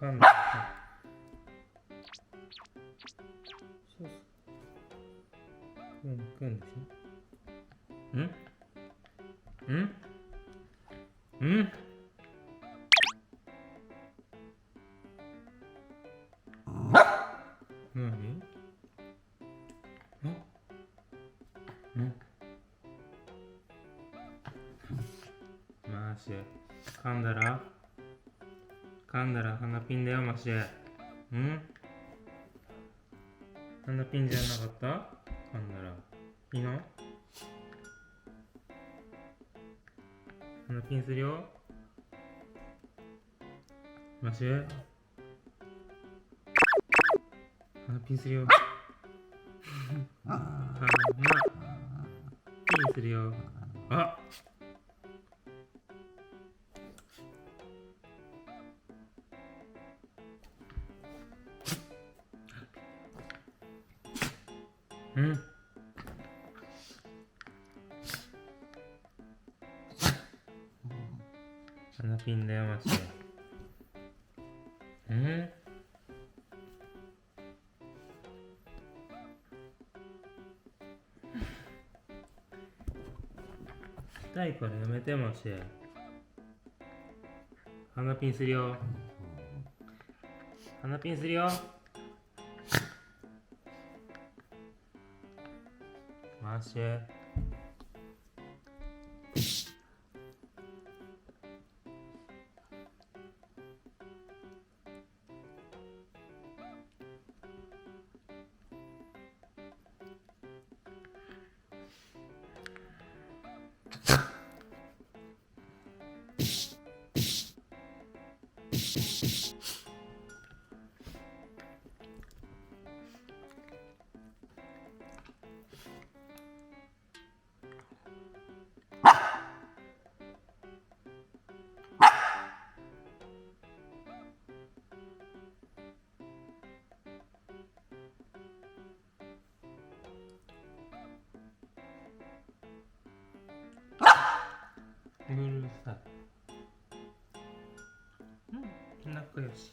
噛んだらそうそう食うんでしょ。ん何マシュ噛んだら鼻ピンだよマシュ。鼻ピンじゃなかった？噛んだらいいの？鼻ピンするよマシュ。鼻ピンするよ鼻ピンするよ。あ鼻ピンだよマジで。痛いからやめてマジで。鼻ピンするよ。鼻ピンするよマジで。うるさい。仲良し。